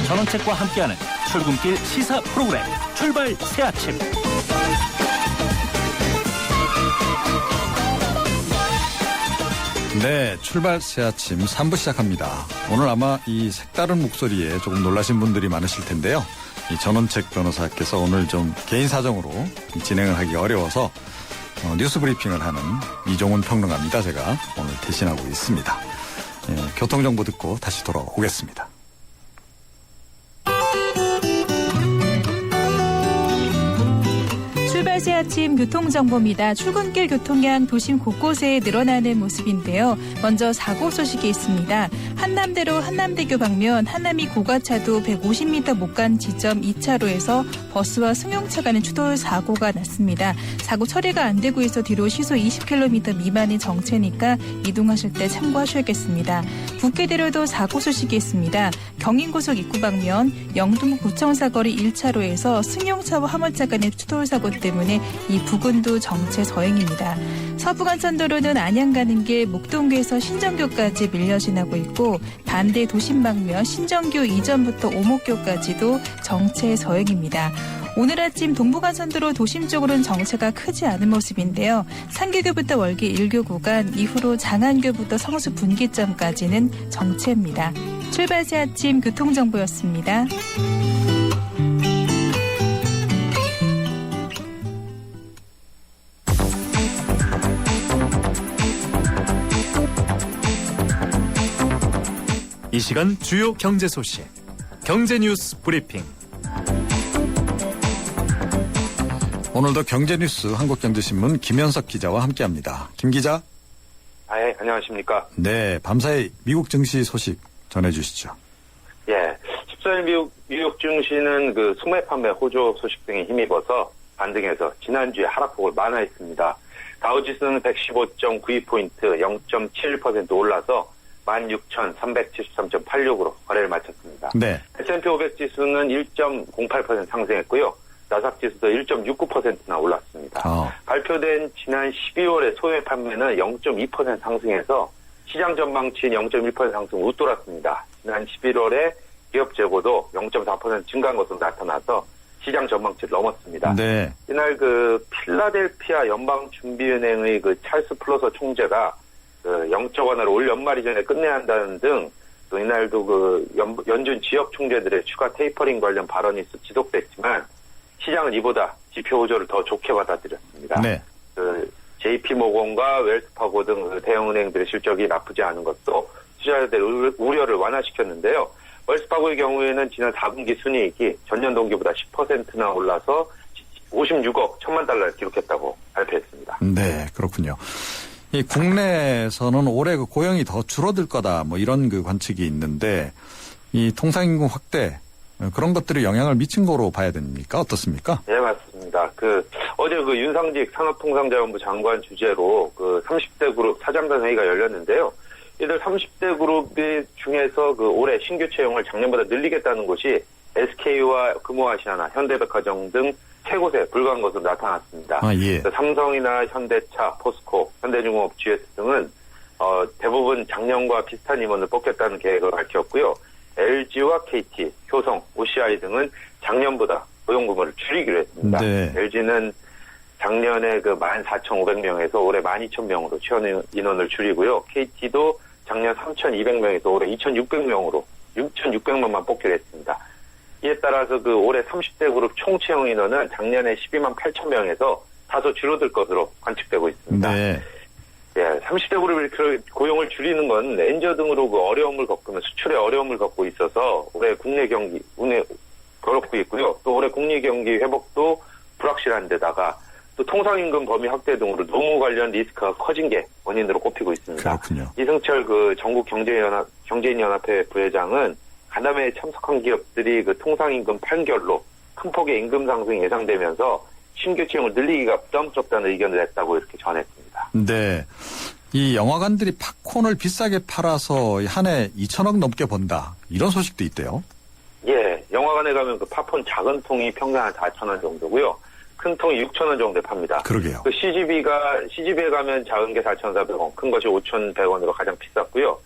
전원책과 함께하는 출근길 시사 프로그램 출발 새아침. 네, 출발 새아침 3부 시작합니다. 오늘 아마 이 색다른 목소리에 조금 놀라신 분들이 많으실 텐데요. 이 전원책 변호사께서 오늘 좀 개인 사정으로 진행을 하기 어려워서 뉴스 브리핑을 하는 이종훈 평론가입니다. 제가 오늘 대신하고 있습니다. 교통정보 듣고 다시 돌아오겠습니다. 출발 새 아침 교통정보입니다. 출근길 교통량 도심 곳곳에 늘어나는 모습인데요. 먼저 사고 소식이 있습니다. 한남대로 한남대교 방면 한남이 고가차도 150m 못 간 지점 2차로에서 버스와 승용차 가는 추돌 사고가 났습니다. 사고 처리가 안 되고 있어 뒤로 시속 20km 미만의 정체니까 이동하실 때 참고하셔야겠습니다. 국회대로도 사고 소식이 있습니다. 경인고속 입구 방면 영동구청 사거리 1차로에서 승용차와 화물차 간의 추돌 사고 때문에 이 부근도 정체 서행입니다. 서부간선도로는 안양 가는 길 목동교에서 신정교까지 밀려 지나고 있고 반대 도심 방면 신정교 이전부터 오목교까지도 정체 서행입니다. 오늘 아침 동부간선도로 도심 쪽으로는 정체가 크지 않은 모습인데요. 상계교부터 월계 1교 구간 이후로 장안교부터 성수 분기점까지는 정체입니다. 출발 새 아침 교통정보였습니다. 이 시간 주요 경제 소식, 경제 뉴스 브리핑. 오늘도 경제뉴스 한국경제신문 김현석 기자와 함께합니다. 김 기자. 네, 안녕하십니까. 네, 밤사이 미국 증시 소식 전해주시죠. 예, 14일 미국 증시는 그 소매 판매 호조 소식 등에 힘입어서 반등해서 지난주에 하락폭을 만회했습니다. 다우지수는 115.92포인트 0.7% 올라서 16,373.86으로 거래를 마쳤습니다. 네. S&P 500 지수는 1.08% 상승했고요. 나스닥 지수도 1.69%나 올랐습니다. 발표된 지난 12월의 소매 판매는 0.2% 상승해서 시장 전망치인 0.1% 상승 웃돌았습니다. 지난 11월에 기업 재고도 0.4% 증가한 것으로 나타나서 시장 전망치를 넘었습니다. 네. 이날 그 필라델피아 연방준비은행의 그 찰스 플러서 총재가 그 영적 완화를 올 연말 이전에 끝내야 한다는 등 또 이날도 그 연준 지역 총재들의 추가 테이퍼링 관련 발언이 지속됐지만 시장은 이보다 지표 호조를 더 좋게 받아들였습니다. 네. 그 JP모건과 웰스파고 등 그 대형은행들의 실적이 나쁘지 않은 것도 투자자들의 우려를 완화시켰는데요. 웰스파고의 경우에는 지난 4분기 순이익이 전년 동기보다 10%나 올라서 56억 1천만 달러를 기록했다고 발표했습니다. 네, 그렇군요. 이 국내에서는 올해 그 고용이 더 줄어들 거다, 뭐 이런 그 관측이 있는데, 이 통상임금 확대, 그런 것들이 영향을 미친 거로 봐야 됩니까? 어떻습니까? 네, 맞습니다. 어제 그 윤상직 산업통상자원부 장관 주재로 그 30대 그룹 사장단 회의가 열렸는데요. 이들 30대 그룹 중에서 그 올해 신규 채용을 작년보다 늘리겠다는 곳이 SK와 금호아시아나 현대백화점 등 세 곳에 불과한 것으로 나타났습니다. 예. 삼성이나 현대차, 포스코, 현대중공업, GS 등은 대부분 작년과 비슷한 임원을 뽑겠다는 계획을 밝혔고요. LG와 KT, 효성, OCI 등은 작년보다 고용 규모를 줄이기로 했습니다. 네. LG는 작년에 그 14,500명에서 올해 12,000명으로 채용 인원을 줄이고요. KT도 작년 3,200명에서 올해 2,600명으로 6,600명만 뽑기로 했습니다. 이에 따라서 그 올해 30대 그룹 총 채용 인원은 작년에 12만 8천 명에서 다소 줄어들 것으로 관측되고 있습니다. 네. 예, 30대 그룹이 고용을 줄이는 건 엔저 등으로 그 어려움을 겪으면 수출에 어려움을 겪고 있어서 올해 국내 경기 어렵고 있고요. 또 올해 국내 경기 회복도 불확실한 데다가 또 통상임금 범위 확대 등으로 노무 관련 리스크가 커진 게 원인으로 꼽히고 있습니다. 그렇군요. 이승철 그 전국 경제인연합회 부회장은 간담회에 참석한 기업들이 그 통상임금 판결로 큰 폭의 임금 상승이 예상되면서 신규 채용을 늘리기가 부담스럽다는 의견을 냈다고 이렇게 전했습니다. 네. 이 영화관들이 팝콘을 비싸게 팔아서 한 해 2천억 넘게 번다. 이런 소식도 있대요. 예. 영화관에 가면 그 팝콘 작은 통이 평균 한 4,000원 정도고요. 큰 통이 6,000원 정도에 팝니다. 그러게요. 그 CGV에 가면 작은 게 4,400원, 큰 것이 5,100원으로 가장 비쌌고요.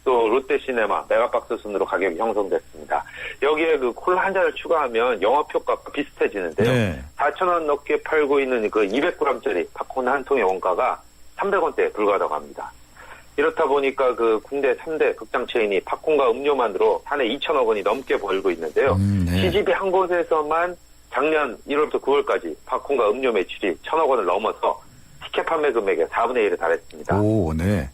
또 롯데시네마, 메가박스 순으로 가격이 형성됐습니다. 여기에 그 콜라 한 잔을 추가하면 영업효과가 비슷해지는데요. 네. 4,000원 넘게 팔고 있는 그 200g짜리 팝콘 한 통의 원가가 300원대에 불과하다고 합니다. 이렇다 보니까 그 국내 3대 극장 체인이 팝콘과 음료만으로 한 해 2천억 원이 넘게 벌고 있는데요. 네. CGV 한 곳에서만 작년 1월부터 9월까지 팝콘과 음료 매출이 1,000억 원을 넘어서 티켓 판매 금액의 4분의 1에 달했습니다. 오, 네.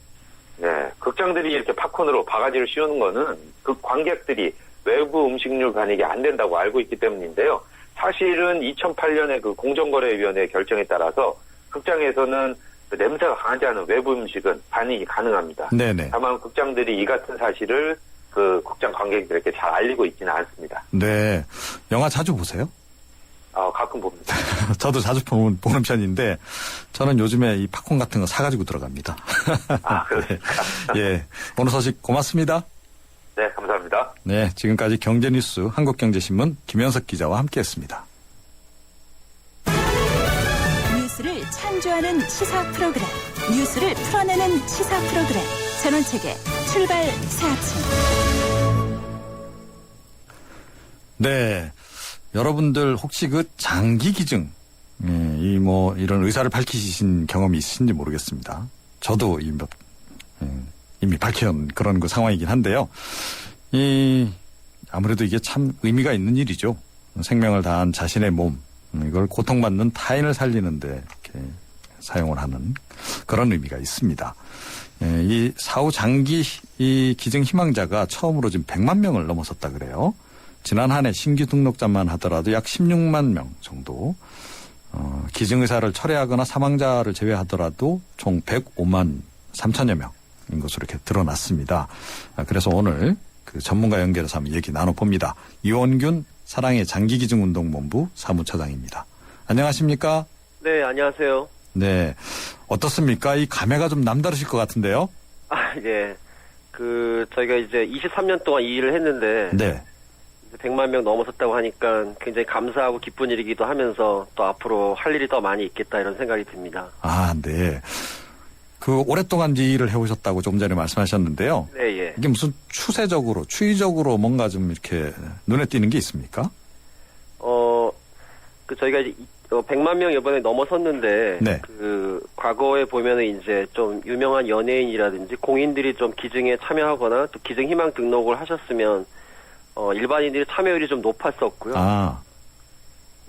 네, 극장들이 이렇게 팝콘으로 바가지를 씌우는 거는 그 관객들이 외부 음식물 반입이 안 된다고 알고 있기 때문인데요. 사실은 2008년에 그 공정거래위원회 결정에 따라서 극장에서는 그 냄새가 강하지 않은 외부 음식은 반입이 가능합니다. 네네. 다만 극장들이 이 같은 사실을 그 극장 관객들에게 잘 알리고 있지는 않습니다. 네, 영화 자주 보세요? 가끔 봅니다. 저도 자주 보는 편인데 저는 요즘에 이 팝콘 같은 거 사가지고 들어갑니다. 그렇습니까? 예, 오늘 소식 고맙습니다. 네, 감사합니다. 네, 지금까지 경제뉴스 한국경제신문 김현석 기자와 함께했습니다. 뉴스를 창조하는 시사 프로그램, 뉴스를 풀어내는 시사 프로그램, 전원책의 출발 사진. 네, 여러분들 혹시 그 장기 기증, 이런 의사를 밝히신 경험이 있으신지 모르겠습니다. 저도 이미 밝혀온 그런 그 상황이긴 한데요. 아무래도 이게 참 의미가 있는 일이죠. 생명을 다한 자신의 몸, 이걸 고통받는 타인을 살리는데 이렇게 사용을 하는 그런 의미가 있습니다. 이 사후 장기 이 기증 희망자가 처음으로 지금 100만 명을 넘어섰다 그래요. 지난 한 해 신규 등록자만 하더라도 약 16만 명 정도, 기증 의사를 철회하거나 사망자를 제외하더라도 총 105만 3천여 명인 것으로 이렇게 드러났습니다. 그래서 오늘 그 전문가 연결해서 한번 얘기 나눠봅니다. 이원균 사랑의 장기기증운동본부 사무처장입니다. 안녕하십니까? 네, 안녕하세요. 네, 어떻습니까? 이 감회가 좀 남다르실 것 같은데요? 예. 저희가 이제 23년 동안 이 일을 했는데. 네. 100만 명 넘어섰다고 하니까 굉장히 감사하고 기쁜 일이기도 하면서 또 앞으로 할 일이 더 많이 있겠다 이런 생각이 듭니다. 네. 오랫동안 이 일을 해오셨다고 조금 전에 말씀하셨는데요. 네, 예. 이게 무슨 추이적으로 뭔가 좀 이렇게 눈에 띄는 게 있습니까? 저희가 이제 100만 명 이번에 넘어섰는데. 네. 과거에 보면은 이제 좀 유명한 연예인이라든지 공인들이 좀 기증에 참여하거나 또 기증 희망 등록을 하셨으면 일반인들의 참여율이 좀 높았었고요.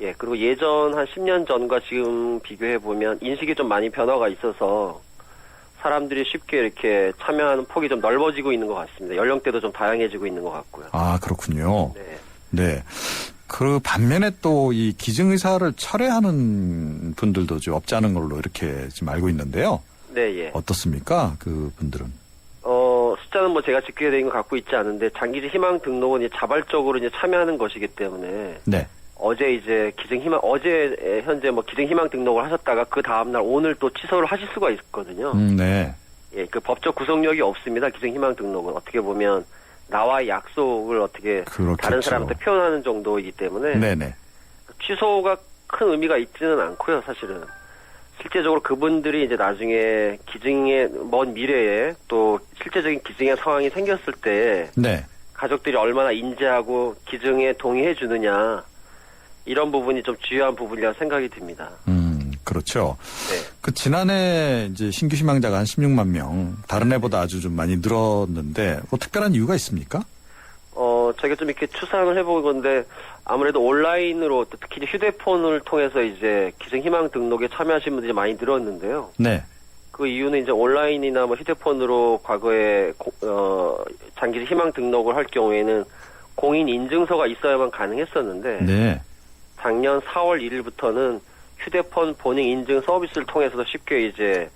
예, 그리고 예전 한 10년 전과 지금 비교해보면 인식이 좀 많이 변화가 있어서 사람들이 쉽게 이렇게 참여하는 폭이 좀 넓어지고 있는 것 같습니다. 연령대도 좀 다양해지고 있는 것 같고요. 그렇군요. 네. 네. 반면에 또 이 기증의사를 철회하는 분들도 좀 없지 않은 걸로 이렇게 지금 알고 있는데요. 네, 예. 어떻습니까? 그 분들은? 숫자는 제가 집계된 거 갖고 있지 않은데 장기지 희망 등록은 이제 자발적으로 이제 참여하는 것이기 때문에. 네. 어제 이제 어제 현재 기증 희망 등록을 하셨다가 그 다음날 오늘 또 취소를 하실 수가 있거든요. 네. 예, 법적 구속력이 없습니다. 기증 희망 등록은 어떻게 보면 나와의 약속을 어떻게 그렇겠죠. 다른 사람한테 표현하는 정도이기 때문에. 네네. 취소가 큰 의미가 있지는 않고요, 사실은. 실제적으로 그분들이 이제 나중에 기증의 먼 미래에 또 실제적인 기증의 상황이 생겼을 때. 네. 가족들이 얼마나 인지하고 기증에 동의해 주느냐. 이런 부분이 좀 중요한 부분이라고 생각이 듭니다. 그렇죠. 네. 지난해 이제 신규 희망자가 한 16만 명, 다른 해보다 아주 좀 많이 늘었는데, 특별한 이유가 있습니까? 저희가 좀 이렇게 추산을 해본 건데, 아무래도 온라인으로, 특히 휴대폰을 통해서 이제 기증 희망 등록에 참여하신 분들이 많이 늘었는데요. 네. 그 이유는 이제 온라인이나 휴대폰으로 과거에, 장기 희망 등록을 할 경우에는 공인 인증서가 있어야만 가능했었는데, 네. 작년 4월 1일부터는 휴대폰 본인 인증 서비스를 통해서도 쉽게 이제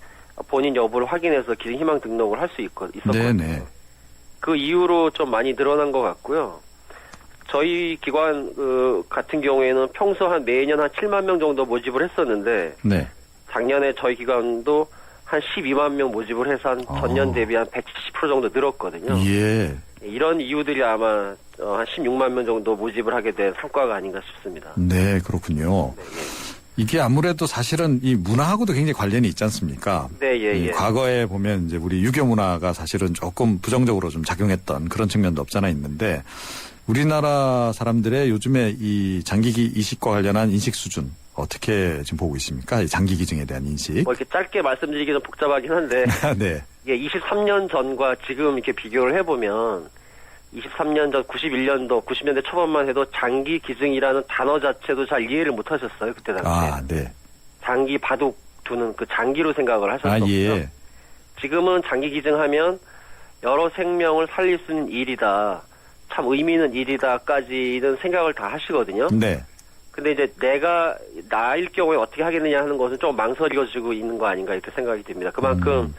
본인 여부를 확인해서 기증 희망 등록을 할 수 있었거든요. 네네. 그 이후로 좀 많이 늘어난 것 같고요. 저희 기관 같은 경우에는 평소 매년 한 7만 명 정도 모집을 했었는데 네. 작년에 저희 기관도 한 12만 명 모집을 해서 한 전년 대비 한 170% 정도 늘었거든요. 예. 이런 이유들이 아마 한 16만 명 정도 모집을 하게 된 성과가 아닌가 싶습니다. 네, 그렇군요. 네, 네. 이게 아무래도 사실은 이 문화하고도 굉장히 관련이 있지 않습니까? 네, 예. 과거에 보면 이제 우리 유교 문화가 사실은 조금 부정적으로 좀 작용했던 그런 측면도 없잖아 있는데 우리나라 사람들의 요즘에 이 장기기 이식과 관련한 인식 수준 어떻게 지금 보고 있습니까? 이 장기 기증에 대한 인식. 뭐 이렇게 짧게 말씀드리기 좀 복잡하긴 한데. 네. 이게 23년 전과 지금 이렇게 비교를 해보면 23년 전 91년도 90년대 초반만 해도 장기 기증이라는 단어 자체도 잘 이해를 못 하셨어요. 그때 당시에. 네. 장기 바둑 두는 그 장기로 생각을 하셨었고요. 예. 지금은 장기 기증하면 여러 생명을 살릴 수 있는 일이다. 참 의미 있는 일이다까지는 생각을 다 하시거든요. 네. 근데 이제 내가 나일 경우에 어떻게 하겠느냐 하는 것은 좀 망설여지고 있는 거 아닌가 이렇게 생각이 듭니다. 그만큼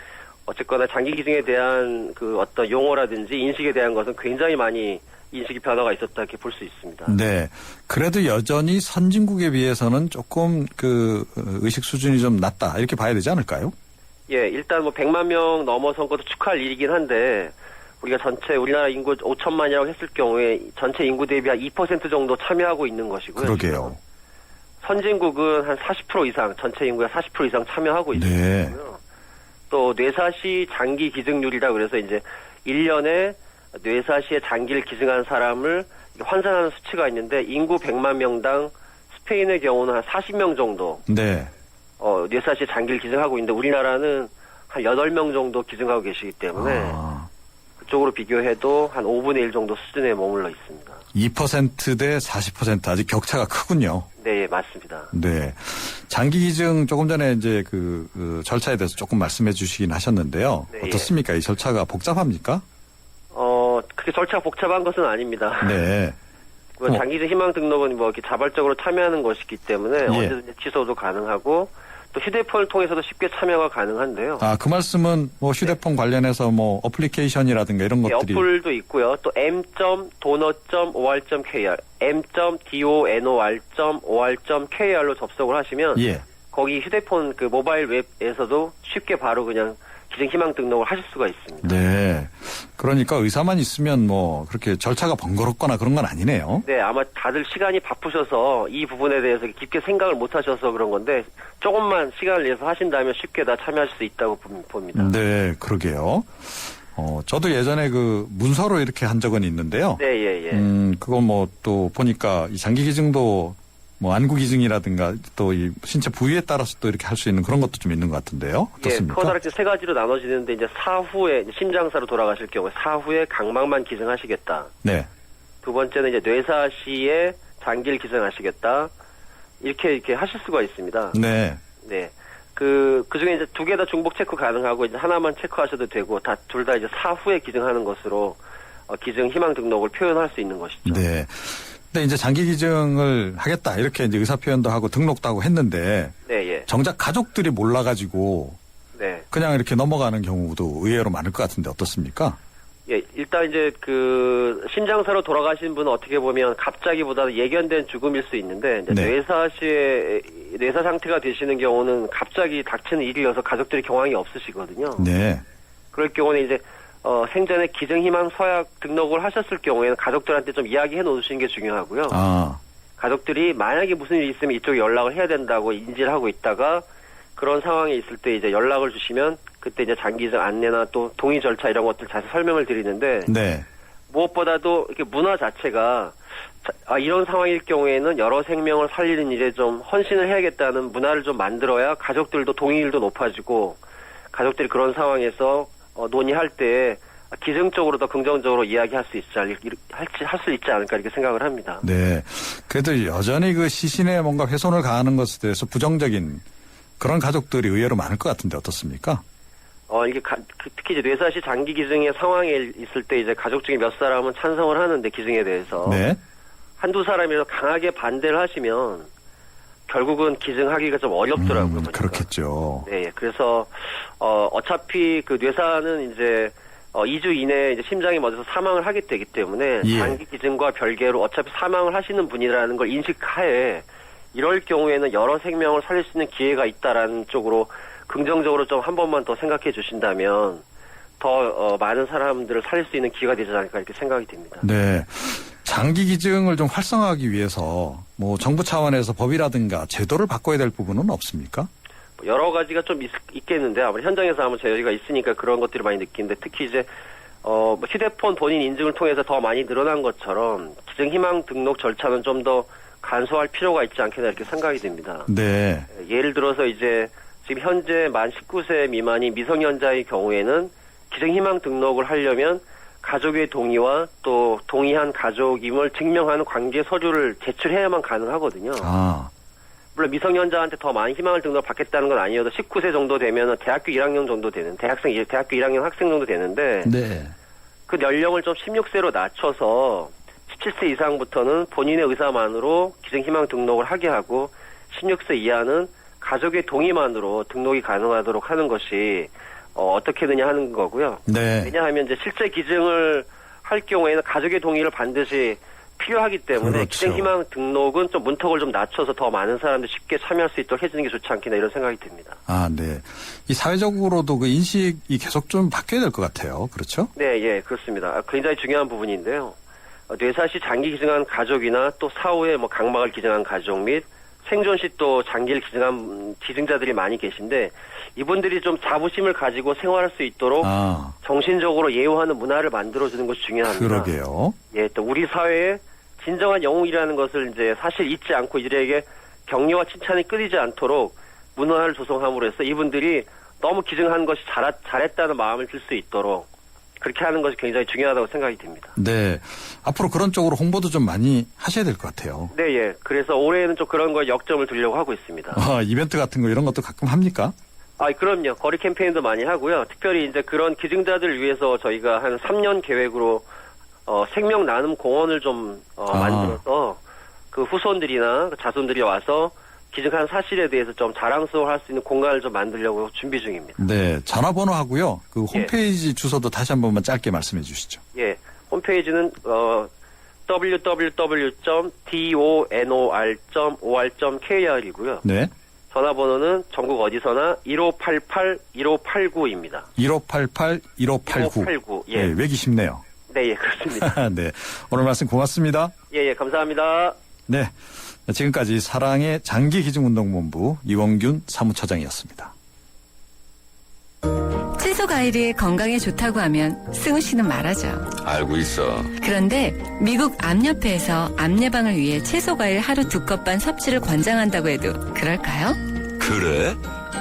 어쨌거나 장기 기증에 대한 그 어떤 용어라든지 인식에 대한 것은 굉장히 많이 인식이 변화가 있었다 이렇게 볼 수 있습니다. 네. 그래도 여전히 선진국에 비해서는 조금 그 의식 수준이 좀 낮다 이렇게 봐야 되지 않을까요? 예, 일단 뭐 100만 명 넘어선 것도 축하할 일이긴 한데 우리가 전체 우리나라 인구 5천만이라고 했을 경우에 전체 인구 대비 한 2% 정도 참여하고 있는 것이고요. 그러게요. 선진국은 한 40% 이상, 전체 인구의 40% 이상 참여하고 있고요. 네. 또 뇌사시 장기 기증률이라 그래서 이제 1년에 뇌사시에 장기를 기증한 사람을 환산하는 수치가 있는데 인구 100만 명당 스페인의 경우는 한 40명 정도. 네. 뇌사시에 장기를 기증하고 있는데 우리나라는 한 8명 정도 기증하고 계시기 때문에 그쪽으로 비교해도 한 5분의 1 정도 수준에 머물러 있습니다. 2%대 40% 아직 격차가 크군요. 네, 맞습니다. 네. 장기 기증 조금 전에 이제 그 절차에 대해서 조금 말씀해 주시긴 하셨는데요. 네, 어떻습니까? 이 절차가 복잡합니까? 그게 절차가 복잡한 것은 아닙니다. 네. 장기기증 희망 등록은 뭐 이렇게 자발적으로 참여하는 것이기 때문에 언제든지 취소도 가능하고 또 휴대폰을 통해서도 쉽게 참여가 가능한데요. 그 말씀은 뭐 휴대폰 관련해서 뭐 어플리케이션이라든가 이런 것들이 어플도 있고요. 또 m.donor.or.kr, m.donor.or.kr로 접속을 하시면 거기 휴대폰 그 모바일 웹에서도 쉽게 바로 그냥 기증 희망 등록을 하실 수가 있습니다. 네. 그러니까 의사만 있으면 뭐 그렇게 절차가 번거롭거나 그런 건 아니네요. 네, 아마 다들 시간이 바쁘셔서 이 부분에 대해서 깊게 생각을 못 하셔서 그런 건데 조금만 시간을 내서 하신다면 쉽게 다 참여하실 수 있다고 봅니다. 네, 그러게요. 저도 예전에 그 문서로 이렇게 한 적은 있는데요. 네, 예. 그거 뭐 또 보니까 이 장기 기증도 뭐 안구 기증이라든가 또 이 신체 부위에 따라서 또 이렇게 할 수 있는 그런 것도 좀 있는 것 같은데요. 어떻습니까? 커다랗게 세 가지로 나눠지는데 이제 사후에 심장사로 돌아가실 경우에 사후에 각막만 기증하시겠다. 네. 두 번째는 이제 뇌사시에 장기를 기증하시겠다. 이렇게 하실 수가 있습니다. 네. 네. 그 중에 이제 두 개 다 중복 체크 가능하고 이제 하나만 체크하셔도 되고 둘 다 이제 사후에 기증하는 것으로 기증 희망 등록을 표현할 수 있는 것이죠. 네. 근데 이제 장기 기증을 하겠다 이렇게 이제 의사 표현도 하고 등록도 하고 했는데 정작 가족들이 몰라가지고 그냥 이렇게 넘어가는 경우도 의외로 많을 것 같은데 어떻습니까? 예, 일단 이제 그 심장사로 돌아가신 분은 어떻게 보면 갑자기보다는 예견된 죽음일 수 있는데 이제 뇌사 상태가 되시는 경우는 갑자기 닥치는 일이어서 가족들이 경황이 없으시거든요. 네. 그럴 경우는 이제 생전에 기증희망 서약 등록을 하셨을 경우에는 가족들한테 좀 이야기해 놓으시는 게 중요하고요. 가족들이 만약에 무슨 일이 있으면 이쪽에 연락을 해야 된다고 인지를 하고 있다가 그런 상황에 있을 때 이제 연락을 주시면 그때 이제 장기기증 안내나 또 동의 절차 이런 것들 자세히 설명을 드리는데 무엇보다도 이렇게 문화 자체가 이런 상황일 경우에는 여러 생명을 살리는 일에 좀 헌신을 해야겠다는 문화를 좀 만들어야 가족들도 동의율도 높아지고 가족들이 그런 상황에서 논의할 때 기증적으로 더 긍정적으로 이야기할 수 있지 않을까 이렇게 생각을 합니다. 네. 그래도 여전히 그 시신에 뭔가 훼손을 가하는 것에 대해서 부정적인 그런 가족들이 의외로 많을 것 같은데 어떻습니까? 이게 특히 이제 뇌사시 장기 기증의 상황에 있을 때 이제 가족 중에 몇 사람은 찬성을 하는데 기증에 대해서 한두 사람이라도 강하게 반대를 하시면 결국은 기증하기가 좀 어렵더라고요. 그렇겠죠. 네, 그래서 어차피 그 뇌사는 이제 2주 이내에 이제 심장이 멎어서 사망을 하게 되기 때문에 장기 기증과 별개로 어차피 사망을 하시는 분이라는 걸 인식하에 이럴 경우에는 여러 생명을 살릴 수 있는 기회가 있다라는 쪽으로 긍정적으로 좀 한 번만 더 생각해 주신다면 더 많은 사람들을 살릴 수 있는 기회가 되지 않을까 이렇게 생각이 됩니다. 네. 장기 기증을 좀 활성화하기 위해서 뭐 정부 차원에서 법이라든가 제도를 바꿔야 될 부분은 없습니까? 여러 가지가 좀 있겠는데 아무래도 현장에서 하면 저희가 있으니까 그런 것들을 많이 느끼는데 특히 이제 휴대폰 본인 인증을 통해서 더 많이 늘어난 것처럼 기증 희망 등록 절차는 좀 더 간소할 필요가 있지 않겠나 이렇게 생각이 됩니다. 네. 예를 들어서 이제 지금 현재 만 19세 미만인 미성년자의 경우에는 기증 희망 등록을 하려면 가족의 동의와 또 동의한 가족임을 증명하는 관계 서류를 제출해야만 가능하거든요. 물론 미성년자한테 더 많은 희망을 등록을 받겠다는 건 아니어도 19세 정도 되면 대학교 1학년 정도 되는 대학교 1학년 학생 정도 되는데 네. 그 연령을 좀 16세로 낮춰서 17세 이상부터는 본인의 의사만으로 기증 희망 등록을 하게 하고 16세 이하는 가족의 동의만으로 등록이 가능하도록 하는 것이 어떻게 되냐 하는 거고요. 네. 왜냐하면 이제 실제 기증을 할 경우에는 가족의 동의를 반드시 필요하기 때문에 그렇죠. 기증 희망 등록은 좀 문턱을 좀 낮춰서 더 많은 사람들이 쉽게 참여할 수 있도록 해주는 게 좋지 않겠나 이런 생각이 듭니다. 네. 이 사회적으로도 그 인식이 계속 좀 바뀌어야 될 것 같아요. 그렇죠? 네, 예, 그렇습니다. 굉장히 중요한 부분인데요. 뇌사 시 장기 기증한 가족이나 또 사후에 뭐 각막을 기증한 가족 및 생존 시 또 장기를 기증한 기증자들이 많이 계신데 이분들이 좀 자부심을 가지고 생활할 수 있도록 정신적으로 예우하는 문화를 만들어주는 것이 중요합니다. 그러게요. 예, 또 우리 사회에 진정한 영웅이라는 것을 이제 사실 잊지 않고 이들에게 격려와 칭찬이 끊이지 않도록 문화를 조성함으로 해서 이분들이 너무 기증한 것이 잘했다는 마음을 들 수 있도록 그렇게 하는 것이 굉장히 중요하다고 생각이 듭니다. 네. 앞으로 그런 쪽으로 홍보도 좀 많이 하셔야 될 것 같아요. 네, 예. 그래서 올해는 좀 그런 거에 역점을 두려고 하고 있습니다. 이벤트 같은 거 이런 것도 가끔 합니까? 그럼요. 거리 캠페인도 많이 하고요. 특별히 이제 그런 기증자들을 위해서 저희가 한 3년 계획으로 생명 나눔 공원을 좀 만들어서 그 후손들이나 자손들이 와서 기증한 사실에 대해서 좀 자랑스러워할 수 있는 공간을 좀 만들려고 준비 중입니다. 네, 전화번호하고요. 그 홈페이지 주소도 다시 한 번만 짧게 말씀해 주시죠. 예, 홈페이지는 www.donor.or.kr이고요. 네. 전화번호는 전국 어디서나 1588-1589입니다. 1588-1589. 예. 네, 외기 쉽네요. 네, 예, 그렇습니다. 네, 오늘 말씀 고맙습니다. 예, 감사합니다. 네. 지금까지 사랑의 장기기증운동본부 이원균 사무처장이었습니다. 채소 과일이 건강에 좋다고 하면 승우 씨는 말하죠. 알고 있어. 그런데 미국 암협회에서 암 예방을 위해 채소 과일 하루 2컵 반 섭취를 권장한다고 해도 그럴까요? 그래?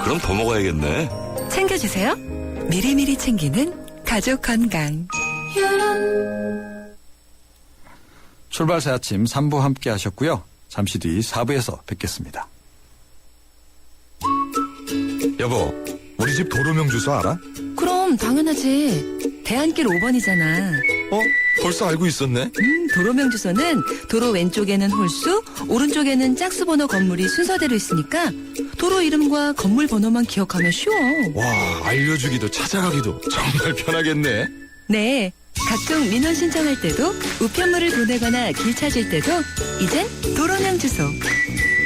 그럼 더 먹어야겠네. 챙겨주세요. 미리미리 챙기는 가족 건강. 출발새 아침 3부 함께 하셨고요. 잠시 뒤 4부에서 뵙겠습니다. 여보, 우리 집 도로명 주소 알아? 그럼 당연하지. 대안길 5번이잖아. 벌써 알고 있었네. 도로명 주소는 도로 왼쪽에는 홀수, 오른쪽에는 짝수 번호 건물이 순서대로 있으니까 도로 이름과 건물 번호만 기억하면 쉬워. 와, 알려주기도 찾아가기도 정말 편하겠네. 네. 각종 민원 신청할 때도 우편물을 보내거나 길 찾을 때도 이젠 도로명 주소.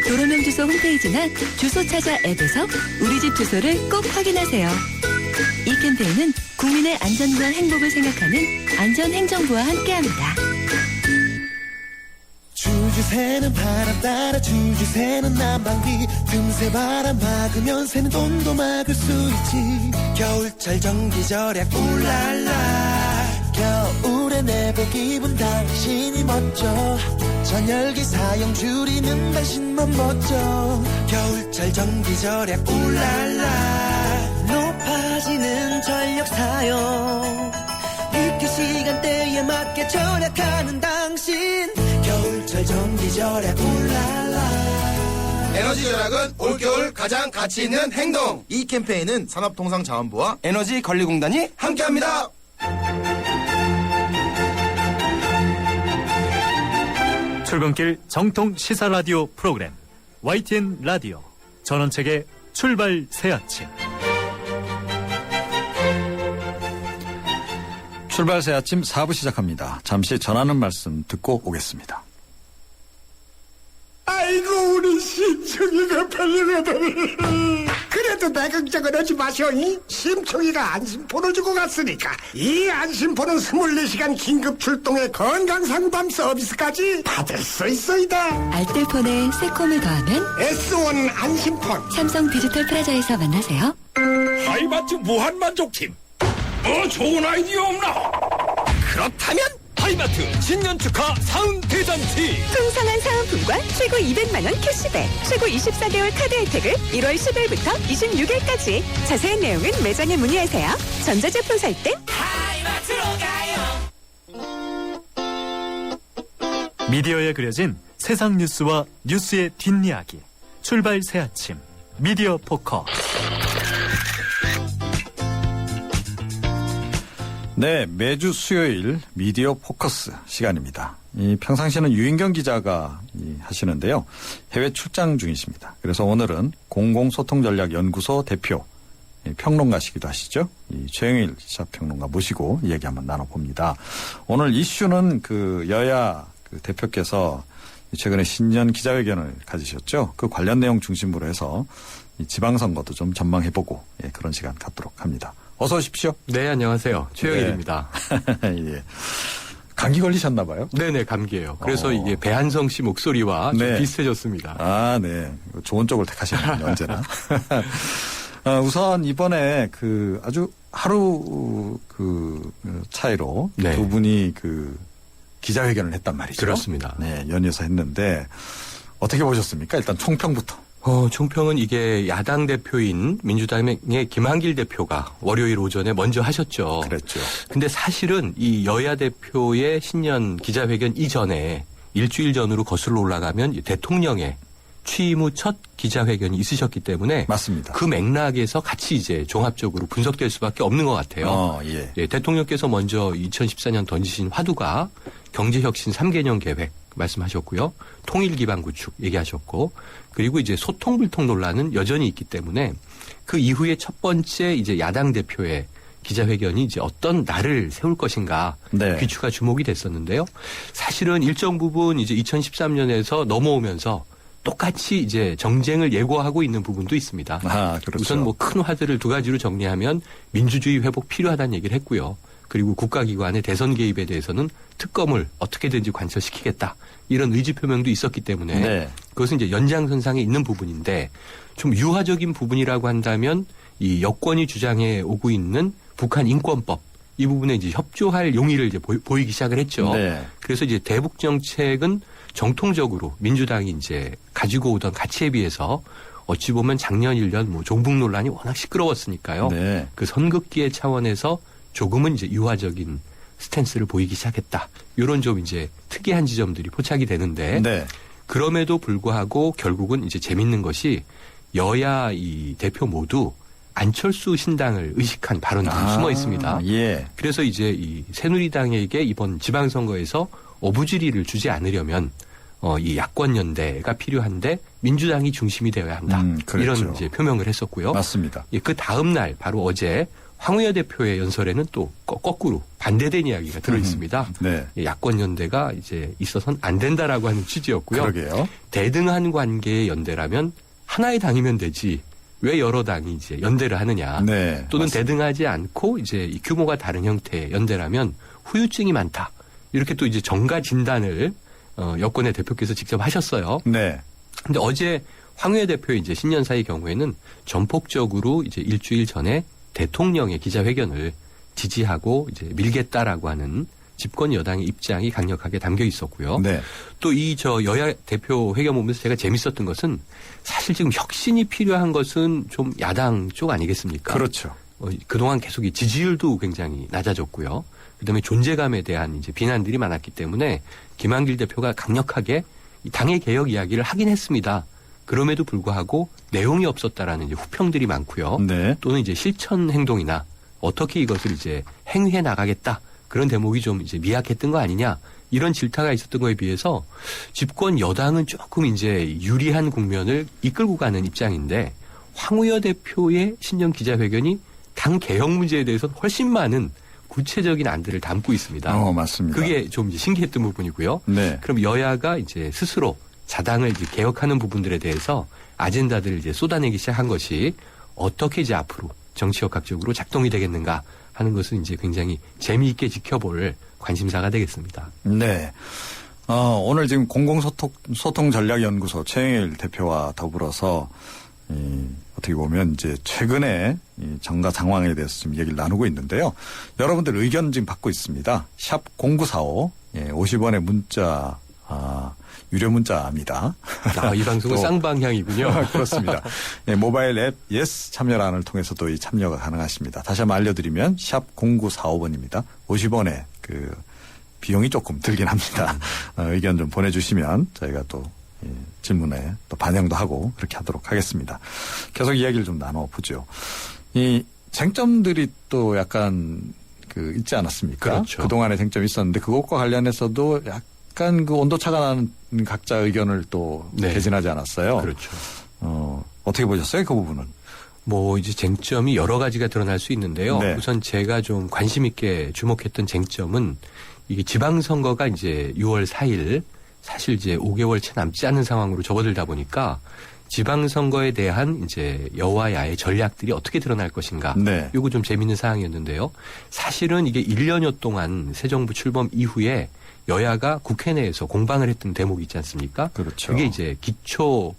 도로명 주소 홈페이지나 주소 찾아 앱에서 우리 집 주소를 꼭 확인하세요. 이 캠페인은 국민의 안전과 행복을 생각하는 안전행정부와 함께합니다. 줄줄 새는 바람 따라 줄줄 새는 난방비 틈새 바람 막으면 새는 돈도 막을 수 있지. 겨울철 전기 절약 울랄라. 겨울에 내복 입은 당신이 멋져. 전열기 사용 줄이는 당신만 멋져. 겨울철 전기 절약 울랄라. 높아지는 전력 사용 느낄 시간대에 맞게 절약하는 당신. 겨울철 전기 절약 울랄라. 에너지 절약은 올겨울 가장 가치 있는 행동. 이 캠페인은 산업통상자원부와 에너지관리공단이 함께합니다. 출근길 정통 시사 라디오 프로그램 YTN 라디오 전원책의 출발 새 아침. 출발 새 아침 4부 시작합니다. 잠시 전하는 말씀 듣고 오겠습니다. 아이고 우리 심청이가 팔려가다니. 그래도 내 걱정은 하지 마셔. 이 심청이가 안심폰을 주고 갔으니까 이 안심폰은 24시간 긴급 출동의 건강상담 서비스까지 받을 수 있어이다. 알뜰폰에 새콤을 더하면 S1 안심폰. 삼성 디지털 프라자에서 만나세요. 하이마트 무한만족팀, 뭐 좋은 아이디어 없나? 그렇다면 하이마트 신년축하 상대잔치. 풍성한 사은품과 최고 200만원 캐시백, 최고 24개월 카드 혜택을 1월 10일부터 26일까지. 자세한 내용은 매장에 문의하세요. 전자제품 살 땐 하이마트로 가요. 미디어에 그려진 세상 뉴스와 뉴스의 뒷이야기. 출발 새 아침 미디어 포커. 네, 매주 수요일 미디어 포커스 시간입니다. 이 평상시에는 유인경 기자가 하시는데요. 해외 출장 중이십니다. 그래서 오늘은 공공소통전략연구소 대표 평론가시기도 하시죠. 이 최영일 시사평론가 모시고 이야기 한번 나눠봅니다. 오늘 이슈는 그 여야 그 대표께서 최근에 신년 기자회견을 가지셨죠. 그 관련 내용 중심으로 해서 이 지방선거도 좀 전망해보고 그런 시간 갖도록 합니다. 어서 오십시오. 네, 안녕하세요. 최영일입니다. 예. 감기 걸리셨나 봐요? 네네, 감기예요. 그래서 이게 배한성 씨 목소리와 좀 비슷해졌습니다. 아, 네. 좋은 쪽을 택하시는군요, 언제나. 우선 이번에 그 아주 하루 그 차이로 두 분이 그 기자회견을 했단 말이죠. 그렇습니다. 네, 연이어서 했는데 어떻게 보셨습니까? 일단 총평부터. 총평은 이게 야당 대표인 민주당의 김한길 대표가 월요일 오전에 먼저 하셨죠. 그랬죠. 근데 사실은 이 여야 대표의 신년 기자회견 이전에 일주일 전으로 거슬러 올라가면 대통령의 취임 후 첫 기자회견이 있으셨기 때문에 맞습니다. 그 맥락에서 같이 이제 종합적으로 분석될 수밖에 없는 것 같아요. 예, 대통령께서 먼저 2014년 던지신 화두가 경제혁신 3개년 계획 말씀하셨고요. 통일 기반 구축 얘기하셨고, 그리고 이제 소통불통 논란은 여전히 있기 때문에 그 이후에 첫 번째 이제 야당 대표의 기자회견이 이제 어떤 날을 세울 것인가 귀추가 주목이 됐었는데요. 사실은 일정 부분 이제 2013년에서 넘어오면서 똑같이 이제 정쟁을 예고하고 있는 부분도 있습니다. 그렇죠. 우선 뭐 큰 화두를 두 가지로 정리하면 민주주의 회복 필요하다는 얘기를 했고요. 그리고 국가기관의 대선 개입에 대해서는 특검을 어떻게든지 관철시키겠다. 이런 의지 표명도 있었기 때문에 그것은 이제 연장선상에 있는 부분인데 좀 유화적인 부분이라고 한다면 이 여권이 주장해 오고 있는 북한 인권법 이 부분에 이제 협조할 용의를 이제 보이기 시작을 했죠. 그래서 이제 대북 정책은 정통적으로 민주당이 이제 가지고 오던 가치에 비해서 어찌 보면 작년 1년 뭐 종북 논란이 워낙 시끄러웠으니까요. 그 선긋기의 차원에서 조금은 이제 유화적인 스탠스를 보이기 시작했다. 이런 좀 이제 특이한 지점들이 포착이 되는데 그럼에도 불구하고 결국은 이제 재밌는 것이 여야 이 대표 모두 안철수 신당을 의식한 발언들이 숨어 있습니다. 그래서 이제 이 새누리당에게 이번 지방선거에서 어부지리를 주지 않으려면 이 야권 연대가 필요한데 민주당이 중심이 되어야 한다. 이런 이제 표명을 했었고요. 맞습니다. 그 다음 날 바로 어제 황우여 대표의 연설에는 또 거꾸로 반대된 이야기가 들어 있습니다. 야권 연대가 이제 있어서는 안 된다라고 하는 취지였고요. 그러게요. 대등한 관계의 연대라면 하나의 당이면 되지. 왜 여러 당이 이제 연대를 하느냐. 또는 맞습니다. 대등하지 않고 이제 이 규모가 다른 형태의 연대라면 후유증이 많다. 이렇게 또 이제 정가 진단을 여권의 대표께서 직접 하셨어요. 근데 어제 황우여 대표의 이제 신년사의 경우에는 전폭적으로 이제 일주일 전에 대통령의 기자회견을 지지하고 이제 밀겠다라고 하는 집권 여당의 입장이 강력하게 담겨 있었고요. 또 이 여야 대표 회견 보면서 제가 재밌었던 것은 사실 지금 혁신이 필요한 것은 좀 야당 쪽 아니겠습니까? 그렇죠. 그동안 계속 이 지지율도 굉장히 낮아졌고요. 그다음에 존재감에 대한 이제 비난들이 많았기 때문에 김한길 대표가 강력하게 이 당의 개혁 이야기를 하긴 했습니다. 그럼에도 불구하고 내용이 없었다라는 이제 후평들이 많고요. 또는 이제 실천 행동이나 어떻게 이것을 이제 행위해 나가겠다. 그런 대목이 좀 이제 미약했던 거 아니냐. 이런 질타가 있었던 거에 비해서 집권 여당은 조금 이제 유리한 국면을 이끌고 가는 입장인데 황우여 대표의 신년 기자회견이 당 개혁 문제에 대해서 훨씬 많은 구체적인 안들을 담고 있습니다. 맞습니다. 그게 좀 이제 신기했던 부분이고요. 그럼 여야가 이제 스스로 자당을 이제 개혁하는 부분들에 대해서 아젠다들을 이제 쏟아내기 시작한 것이 어떻게 이제 앞으로 정치역학적으로 작동이 되겠는가 하는 것은 이제 굉장히 재미있게 지켜볼 관심사가 되겠습니다. 네. 오늘 지금 공공소통전략연구소 최영일 대표와 더불어서 어떻게 보면 이제 최근에 이 정가 상황에 대해서 좀 얘기를 나누고 있는데요. 여러분들 의견 지금 받고 있습니다. 샵 0945 50원의 문자 유료 문자입니다. 이 방송은 쌍방향이군요. 그렇습니다. 모바일 앱 예스 참여란을 통해서도 이 참여가 가능하십니다. 다시 한번 알려드리면 샵 0945번입니다. 50원의 그 비용이 조금 들긴 합니다. 의견 좀 보내주시면 저희가 또 질문에 또 반영도 하고 그렇게 하도록 하겠습니다. 계속 이야기를 좀 나눠보죠. 이 쟁점들이 또 약간 있지 않았습니까? 그렇죠. 그동안에 쟁점이 있었는데 그것과 관련해서도 약간 그 온도차가 나는 각자 의견을 또 개진하지 않았어요. 그렇죠. 어떻게 보셨어요? 그 부분은? 이제 쟁점이 여러 가지가 드러날 수 있는데요. 네. 우선 제가 좀 관심 있게 주목했던 쟁점은 이게 지방선거가 이제 6월 4일 사실 이제 5개월 채 남지 않은 상황으로 접어들다 보니까 지방선거에 대한 이제 여와 야의 전략들이 어떻게 드러날 것인가. 네. 이거 좀 재밌는 사항이었는데요. 사실은 이게 1년여 동안 새 정부 출범 이후에 여야가 국회 내에서 공방을 했던 대목이 있지 않습니까? 그렇죠. 그게 이제 기초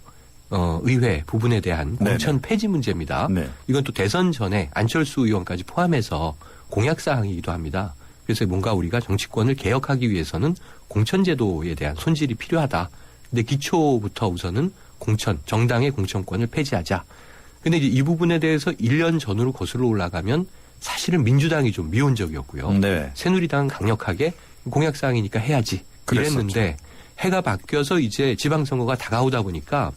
의회 부분에 대한 공천 폐지 문제입니다. 네. 이건 또 대선 전에 안철수 의원까지 포함해서 공약 사항이기도 합니다. 그래서 뭔가 우리가 정치권을 개혁하기 위해서는 공천제도에 대한 손질이 필요하다. 근데 기초부터 우선은 정당의 공천권을 폐지하자. 근데 이제 이 부분에 대해서 1년 전으로 거슬러 올라가면 사실은 민주당이 좀 미온적이었고요. 네. 새누리당은 강력하게 공약 사항이니까 해야지. 이랬는데 해가 바뀌어서 이제 지방선거가 다가오다 보니까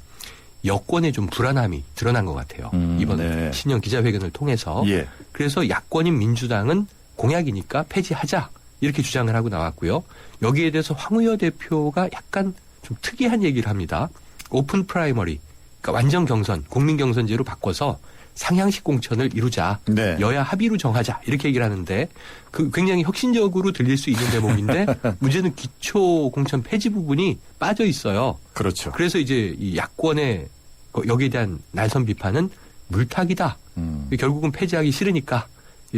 여권의 좀 불안함이 드러난 것 같아요. 이번 신년 기자회견을 통해서. 예. 그래서 야권인 민주당은 공약이니까 폐지하자. 이렇게 주장을 하고 나왔고요. 여기에 대해서 황의여 대표가 약간 좀 특이한 얘기를 합니다. 오픈 프라이머리, 그러니까 완전 경선, 국민 경선제로 바꿔서 상향식 공천을 이루자. 네. 여야 합의로 정하자. 이렇게 얘기를 하는데 굉장히 혁신적으로 들릴 수 있는 대목인데 문제는 기초 공천 폐지 부분이 빠져 있어요. 그렇죠. 그래서 이제 이 야권의 여기에 대한 날선 비판은 물타기다. 결국은 폐지하기 싫으니까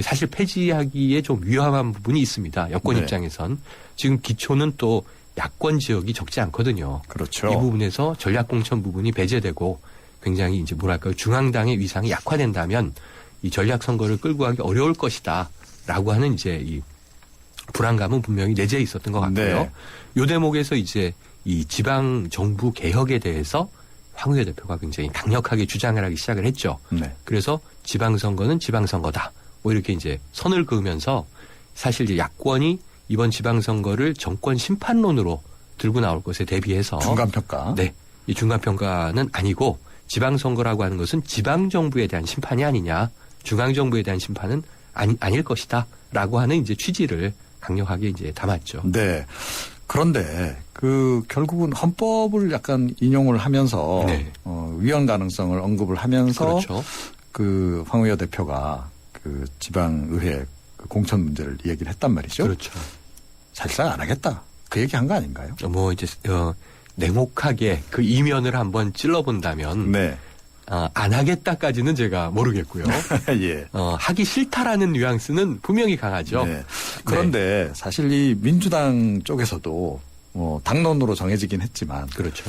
사실 폐지하기에 좀 위험한 부분이 있습니다. 여권 입장에선. 지금 기초는 또 야권 지역이 적지 않거든요. 그렇죠. 이 부분에서 전략공천 부분이 배제되고 굉장히 이제 중앙당의 위상이 약화된다면 이 전략선거를 끌고 가기 어려울 것이다. 라고 하는 이제 이 불안감은 분명히 내재해 있었던 것 같고요. 네. 이 대목에서 이제 이 지방 정부 개혁에 대해서 황의여 대표가 굉장히 강력하게 주장을 하기 시작을 했죠. 네. 그래서 지방선거는 지방선거다. 이렇게 이제 선을 그으면서 사실 이제 야권이 이번 지방선거를 정권 심판론으로 들고 나올 것에 대비해서 중간평가. 네. 이 중간평가는 아니고 지방선거라고 하는 것은 지방정부에 대한 심판이 아니냐. 중앙정부에 대한 심판은 아닐 것이다. 라고 하는 이제 취지를 강력하게 이제 담았죠. 네. 그런데 결국은 헌법을 약간 인용을 하면서 위헌 가능성을 언급을 하면서 그렇죠. 황의여 대표가 지방의회 공천 문제를 얘기를 했단 말이죠. 그렇죠. 사실상 안 하겠다. 그 얘기한 거 아닌가요? 이제 냉혹하게 그 이면을 한번 찔러본다면 안 하겠다까지는 제가 모르겠고요. 예. 하기 싫다라는 뉘앙스는 분명히 강하죠. 네. 그런데 사실 이 민주당 쪽에서도 당론으로 정해지긴 했지만 그렇죠.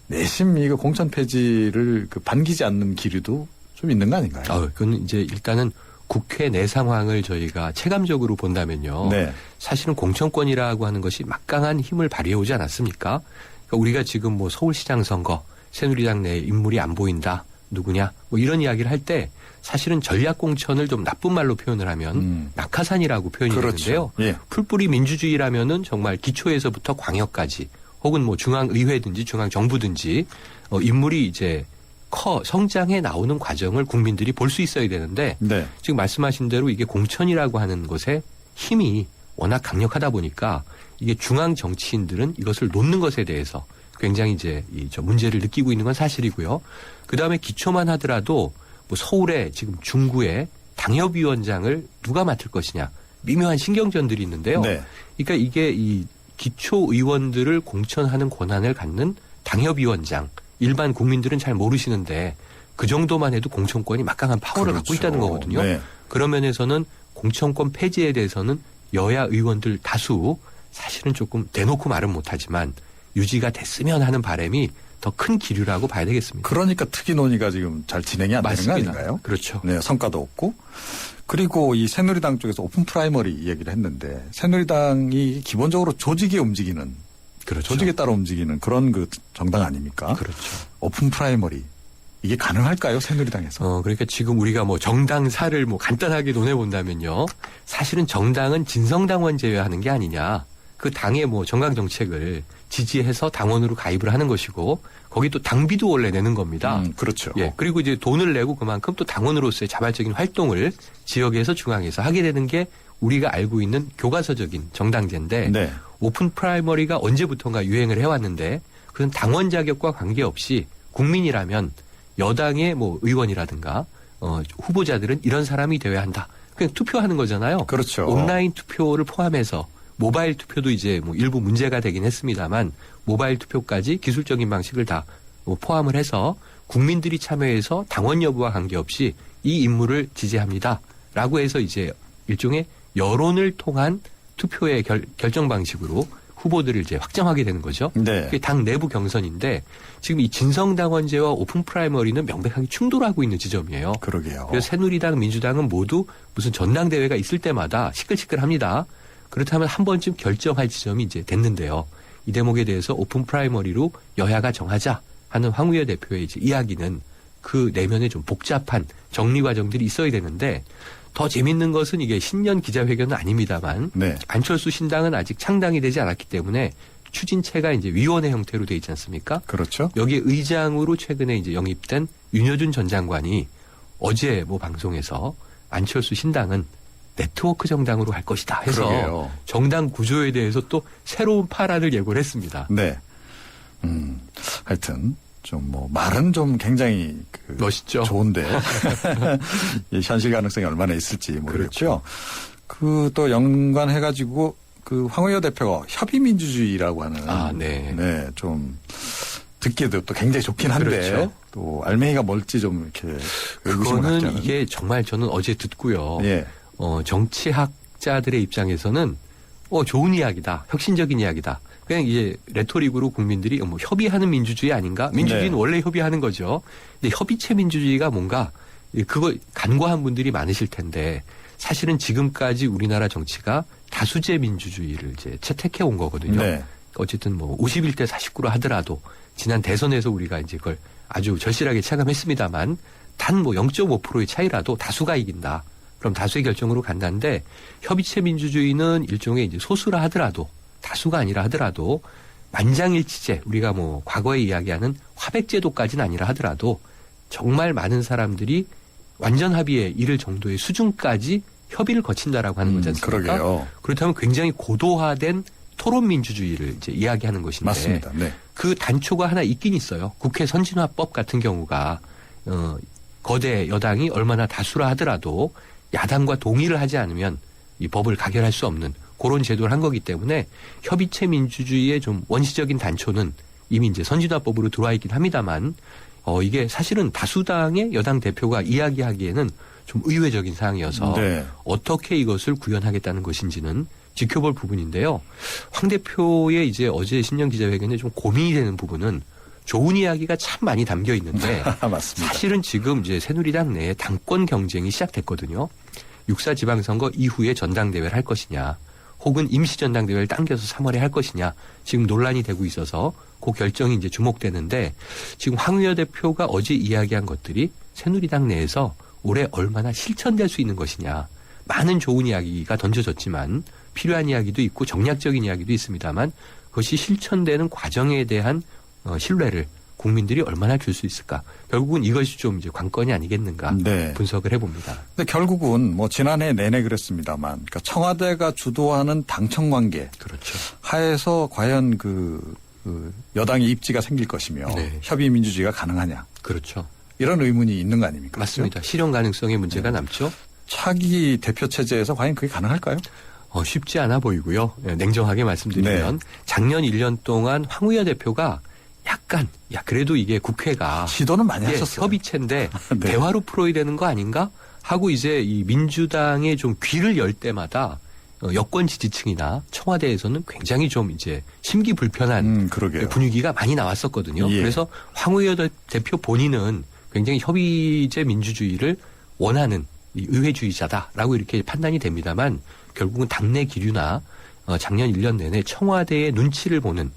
내심 이거 공천 폐지를 반기지 않는 기류도 좀 있는 거 아닌가요? 그건 이제 일단은 국회 내 상황을 저희가 체감적으로 본다면요. 사실은 공천권이라고 하는 것이 막강한 힘을 발휘해오지 않았습니까? 그러니까 우리가 지금 서울시장 선거, 새누리당 내에 인물이 안 보인다. 누구냐? 이런 이야기를 할 때 사실은 전략공천을 좀 나쁜 말로 표현을 하면 낙하산이라고 표현이 되는데요. 예. 풀뿌리 민주주의라면은 정말 기초에서부터 광역까지 혹은 중앙의회든지 중앙정부든지 인물이 이제 성장해 나오는 과정을 국민들이 볼 수 있어야 되는데 지금 말씀하신 대로 이게 공천이라고 하는 것에 힘이 워낙 강력하다 보니까 이게 중앙 정치인들은 이것을 놓는 것에 대해서 굉장히 이제 문제를 느끼고 있는 건 사실이고요. 그 다음에 기초만 하더라도 서울에 지금 중구에 당협위원장을 누가 맡을 것이냐 미묘한 신경전들이 있는데요. 그러니까 이게 이 기초 의원들을 공천하는 권한을 갖는 당협위원장 일반 국민들은 잘 모르시는데 그 정도만 해도 공천권이 막강한 파워를 그렇죠. 갖고 있다는 거거든요. 네. 그런 면에서는 공천권 폐지에 대해서는 여야 의원들 다수 사실은 조금 대놓고 말은 못하지만 유지가 됐으면 하는 바람이 더 큰 기류라고 봐야 되겠습니다. 그러니까 특위 논의가 지금 잘 진행이 안 맞습니다. 되는 거 아닌가요? 그렇죠. 네, 성과도 없고. 그리고 이 새누리당 쪽에서 오픈 프라이머리 얘기를 했는데 새누리당이 기본적으로 조직에 움직이는 그렇죠. 조직에 따라 움직이는 그런 그 정당 아닙니까? 그렇죠. 오픈 프라이머리 이게 가능할까요? 새누리당에서? 그러니까 지금 우리가 뭐 정당사를 뭐 간단하게 논해본다면요. 사실은 정당은 진성당원 제외하는 게 아니냐. 그 당의 뭐 정강 정책을 지지해서 당원으로 가입을 하는 것이고 거기 또 당비도 원래 내는 겁니다. 그렇죠. 예. 그리고 이제 돈을 내고 그만큼 또 당원으로서의 자발적인 활동을 지역에서 중앙에서 하게 되는 게 우리가 알고 있는 교과서적인 정당제인데 네. 오픈 프라이머리가 언제부턴가 유행을 해왔는데 그건 당원 자격과 관계없이 국민이라면 여당의 뭐 의원이라든가 후보자들은 이런 사람이 되어야 한다. 그냥 투표하는 거잖아요. 그렇죠. 온라인 투표를 포함해서 모바일 투표도 이제 뭐 일부 문제가 되긴 했습니다만 모바일 투표까지 기술적인 방식을 다 포함을 해서 국민들이 참여해서 당원 여부와 관계없이 이 인물을 지지합니다라고 해서 이제 일종의 여론을 통한 투표의 결정 방식으로 후보들을 이제 확정하게 되는 거죠. 네. 그게 당 내부 경선인데 지금 이 진성당원제와 오픈 프라이머리는 명백하게 충돌하고 있는 지점이에요. 그러게요. 그래서 새누리당, 민주당은 모두 무슨 전당대회가 있을 때마다 시끌시끌합니다. 그렇다면 한 번쯤 결정할 지점이 이제 됐는데요. 이 대목에 대해서 오픈 프라이머리로 여야가 정하자 하는 황우여 대표의 이제 이야기는 그 내면에 좀 복잡한 정리 과정들이 있어야 되는데 더 재밌는 것은 이게 신년 기자회견은 아닙니다만 네. 안철수 신당은 아직 창당이 되지 않았기 때문에 추진체가 이제 위원회 형태로 돼 있지 않습니까? 그렇죠. 여기에 의장으로 최근에 이제 영입된 윤여준 전 장관이 어제 뭐 방송에서 안철수 신당은 네트워크 정당으로 갈 것이다 해서 그러게요. 정당 구조에 대해서 또 새로운 파란을 예고를 했습니다. 네. 하여튼 좀 뭐 말은 좀 굉장히 멋있죠. 좋은데 현실 가능성이 얼마나 있을지 모르겠고요. 그 또 연관해가지고 그 황우여 대표가 협의민주주의라고 하는 네, 좀 듣기에도 또 굉장히 좋긴 한데 그렇죠. 또 알맹이가 뭘지 좀 이렇게 그거는 이게 정말 저는 어제 듣고요. 예. 정치학자들의 입장에서는 좋은 이야기다. 혁신적인 이야기다. 그냥 이제 레토릭으로 국민들이 뭐 협의하는 민주주의 아닌가? 민주주의는 네. 원래 협의하는 거죠. 근데 협의체 민주주의가 뭔가 그거 간과한 분들이 많으실 텐데 사실은 지금까지 우리나라 정치가 다수제 민주주의를 이제 채택해 온 거거든요. 네. 어쨌든 뭐 51대 49로 하더라도 지난 대선에서 우리가 이제 그걸 아주 절실하게 체감했습니다만 단 뭐 0.5%의 차이라도 다수가 이긴다. 그럼 다수의 결정으로 간다는데 협의체 민주주의는 일종의 이제 소수라 하더라도 다수가 아니라 하더라도 만장일치제 우리가 뭐 과거에 이야기하는 화백제도까지는 아니라 하더라도 정말 많은 사람들이 완전 합의에 이를 정도의 수준까지 협의를 거친다라고 하는 거지 않습니까? 그러게요. 그렇다면 굉장히 고도화된 토론 민주주의를 이제 이야기하는 것인데 맞습니다. 네. 그 단초가 하나 있긴 있어요. 국회 선진화법 같은 경우가 거대 여당이 얼마나 다수라 하더라도 야당과 동의를 하지 않으면 이 법을 가결할 수 없는 그런 제도를 한 거기 때문에 협의체 민주주의의 좀 원시적인 단초는 이미 이제 선진화법으로 들어와 있긴 합니다만 이게 사실은 다수당의 여당 대표가 이야기하기에는 좀 의외적인 사항이어서 네. 어떻게 이것을 구현하겠다는 것인지는 지켜볼 부분인데요. 황 대표의 이제 어제 신년 기자회견에 좀 고민이 되는 부분은 좋은 이야기가 참 많이 담겨 있는데 맞습니다. 사실은 지금 이제 새누리당 내에 당권 경쟁이 시작됐거든요. 6.4 지방선거 이후에 전당대회를 할 것이냐 혹은 임시전당대회를 당겨서 3월에 할 것이냐 지금 논란이 되고 있어서 그 결정이 이제 주목되는데 지금 황우여 대표가 어제 이야기한 것들이 새누리당 내에서 올해 얼마나 실천될 수 있는 것이냐 많은 좋은 이야기가 던져졌지만 필요한 이야기도 있고 정략적인 이야기도 있습니다만 그것이 실천되는 과정에 대한 신뢰를 국민들이 얼마나 줄 수 있을까? 결국은 이것이 좀 이제 관건이 아니겠는가 네. 분석을 해봅니다. 근데 결국은 뭐 지난해 내내 그랬습니다만, 그러니까 청와대가 주도하는 당청 관계 그렇죠. 하에서 과연 그 여당의 입지가 생길 것이며 네. 협의 민주주의가 가능하냐? 그렇죠. 이런 의문이 있는 거 아닙니까? 맞습니다. 실현 가능성의 문제가 남죠. 차기 대표 체제에서 과연 그게 가능할까요? 쉽지 않아 보이고요. 냉정하게 말씀드리면 작년 1년 동안 황우여 대표가 약간 그래도 이게 국회가 시도는 많이 하셨어요. 협의체인데 네. 대화로 풀어야 되는 거 아닌가 하고 이제 이 민주당의 좀 귀를 열 때마다 여권 지지층이나 청와대에서는 굉장히 좀 이제 심기불편한 분위기가 많이 나왔었거든요. 예. 그래서 황우여 대표 본인은 굉장히 협의제 민주주의를 원하는 이 의회주의자다라고 이렇게 판단이 됩니다만 결국은 당내 기류나 작년 1년 내내 청와대의 눈치를 보는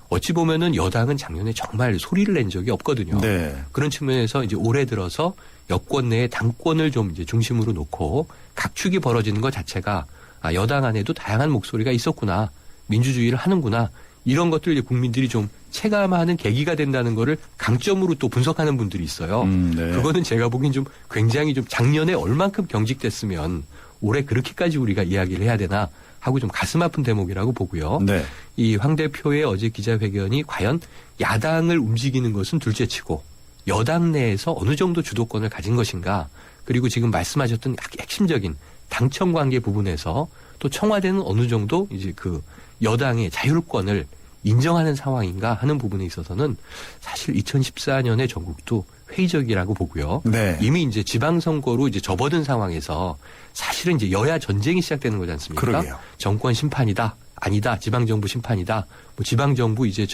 어찌 보면은 여당은 작년에 정말 소리를 낸 적이 없거든요. 네. 그런 측면에서 이제 올해 들어서 여권 내의 당권을 좀 이제 중심으로 놓고 각축이 벌어지는 것 자체가 여당 안에도 다양한 목소리가 있었구나. 민주주의를 하는구나. 이런 것들 이제 국민들이 좀 체감하는 계기가 된다는 거를 강점으로 또 분석하는 분들이 있어요. 네. 그거는 제가 보기엔 좀 굉장히 좀 작년에 얼만큼 경직됐으면 올해 그렇게까지 우리가 이야기를 해야 되나 하고 좀 가슴 아픈 대목이라고 보고요. 네. 이 황 대표의 어제 기자회견이 과연 야당을 움직이는 것은 둘째치고 여당 내에서 어느 정도 주도권을 가진 것인가 그리고 지금 말씀하셨던 핵심적인 당청 관계 부분에서 또 청와대는 어느 정도 이제 그 여당의 자율권을 인정하는 상황인가 하는 부분에 있어서는 사실 2014년의 전국도 회의적이라고 보고요. 네. 이미 이제 지방선거로 이제 접어든 상황에서 사실은 이제 여야 전쟁이 시작되는 거지 않습니까? 그러게요. 정권 심판이다, 아니다, 지방정부 심판이다, 뭐 지방정부 이제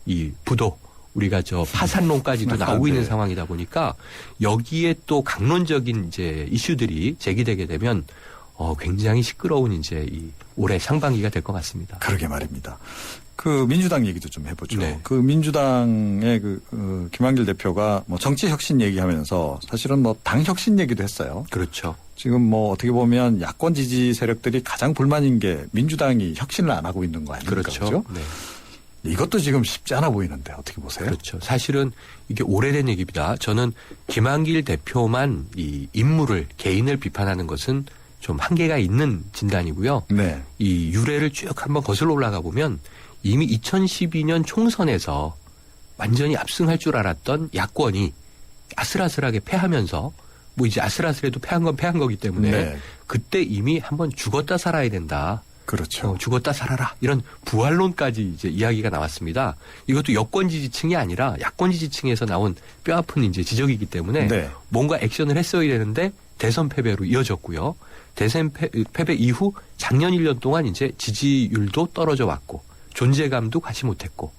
이 부도 우리가 파산론까지도 나오고 있는 상황이다 보니까 여기에 또 강론적인 이제 이슈들이 제기되게 되면 굉장히 시끄러운 이제 이 올해 상반기가 될 것 같습니다. 그러게 말입니다. 그 민주당 얘기도 좀 해보죠. 네. 그 민주당의 김한길 대표가 뭐 정치 혁신 얘기하면서 사실은 뭐 당 혁신 얘기도 했어요. 그렇죠. 지금 뭐 어떻게 보면 야권 지지 세력들이 가장 불만인 게 민주당이 혁신을 안 하고 있는 거 아닙니까? 그렇죠. 네. 이것도 지금 쉽지 않아 보이는데 어떻게 보세요? 그렇죠. 사실은 이게 오래된 얘기입니다. 저는 김한길 대표만 이 인물을 개인을 비판하는 것은 좀 한계가 있는 진단이고요. 네. 이 유래를 쭉 한번 거슬러 올라가 보면 이미 2012년 총선에서 완전히 압승할 줄 알았던 야권이 아슬아슬하게 패하면서 뭐 이제 아슬아슬해도 패한 건 패한 거기 때문에 네. 그때 이미 한번 죽었다 살아야 된다. 그렇죠. 죽었다 살아라. 이런 부활론까지 이제 이야기가 나왔습니다. 이것도 여권 지지층이 아니라 야권 지지층에서 나온 뼈아픈 이제 지적이기 때문에 네. 뭔가 액션을 했어야 되는데 대선 패배로 이어졌고요. 대선 패배 이후 작년 1년 동안 이제 지지율도 떨어져 왔고 존재감도 가지 못했고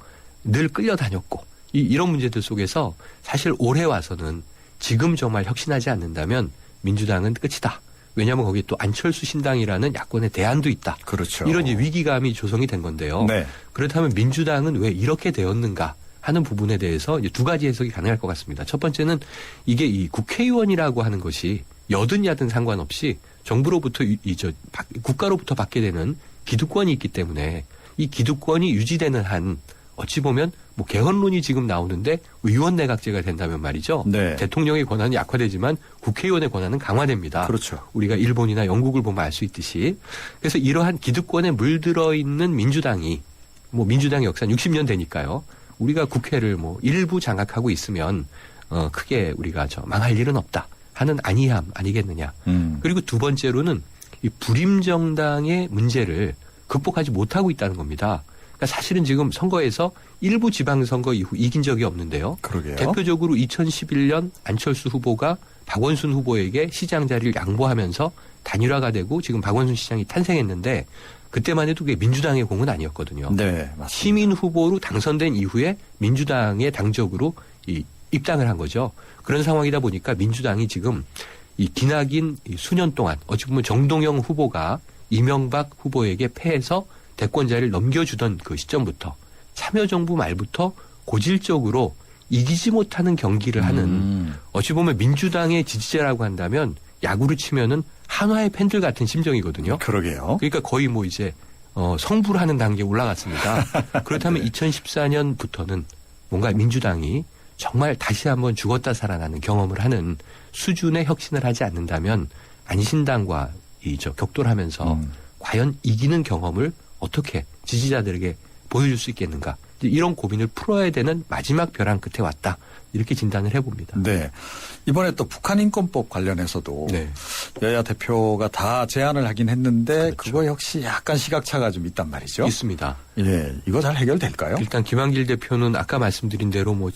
늘 끌려다녔고 이런 문제들 속에서 사실 올해 와서는 지금 정말 혁신하지 않는다면 민주당은 끝이다. 왜냐하면 거기 또 안철수 신당이라는 야권의 대안도 있다. 그렇죠. 이런 이제 위기감이 조성이 된 건데요. 네. 그렇다면 민주당은 왜 이렇게 되었는가 하는 부분에 대해서 이제 두 가지 해석이 가능할 것 같습니다. 첫 번째는 이게 이 국회의원이라고 하는 것이 여든 야든 상관없이 정부로부터 국가로부터 받게 되는 기득권이 있기 때문에 이 기득권이 유지되는 한 어찌 보면 뭐 개헌론이 지금 나오는데 의원 내각제가 된다면 말이죠. 네. 대통령의 권한이 약화되지만 국회의원의 권한은 강화됩니다. 그렇죠. 우리가 일본이나 영국을 보면 알 수 있듯이. 그래서 이러한 기득권에 물들어 있는 민주당이 뭐 민주당의 역사는 60년 되니까요. 우리가 국회를 뭐 일부 장악하고 있으면 크게 우리가 망할 일은 없다 하는 안이함 아니겠느냐. 그리고 두 번째로는 이 불임 정당의 문제를 극복하지 못하고 있다는 겁니다. 그러니까 사실은 지금 선거에서 일부 지방선거 이후 이긴 적이 없는데요. 그러게요. 대표적으로 2011년 안철수 후보가 박원순 후보에게 시장 자리를 양보하면서 단일화가 되고 지금 박원순 시장이 탄생했는데 그때만 해도 그게 민주당의 공은 아니었거든요. 네, 맞습니다. 시민 후보로 당선된 이후에 민주당의 당적으로 입당을 한 거죠. 그런 상황이다 보니까 민주당이 지금 이 기나긴 수년 동안 어찌 보면 정동영 후보가 이명박 후보에게 패해서 대권 자리를 넘겨주던 그 시점부터 참여정부 말부터 고질적으로 이기지 못하는 경기를 하는 어찌 보면 민주당의 지지자라고 한다면 야구를 치면은 한화의 팬들 같은 심정이거든요. 그러게요. 그러니까 거의 뭐 이제 성불 하는 단계에 올라갔습니다. 그렇다면 네. 2014년부터는 뭔가 민주당이 정말 다시 한번 죽었다 살아나는 경험을 하는 수준의 혁신을 하지 않는다면 안신당과 격돌하면서 과연 이기는 경험을 어떻게 지지자들에게 보여줄 수 있겠는가. 이런 고민을 풀어야 되는 마지막 벼랑 끝에 왔다. 이렇게 진단을 해봅니다. 네. 이번에 또 북한인권법 관련해서도 네. 여야 대표가 다 제안을 하긴 했는데 그렇죠. 그거 역시 약간 시각차가 좀 있단 말이죠. 있습니다. 예, 이거 잘 해결될까요? 일단 김한길 대표는 아까 말씀드린 대로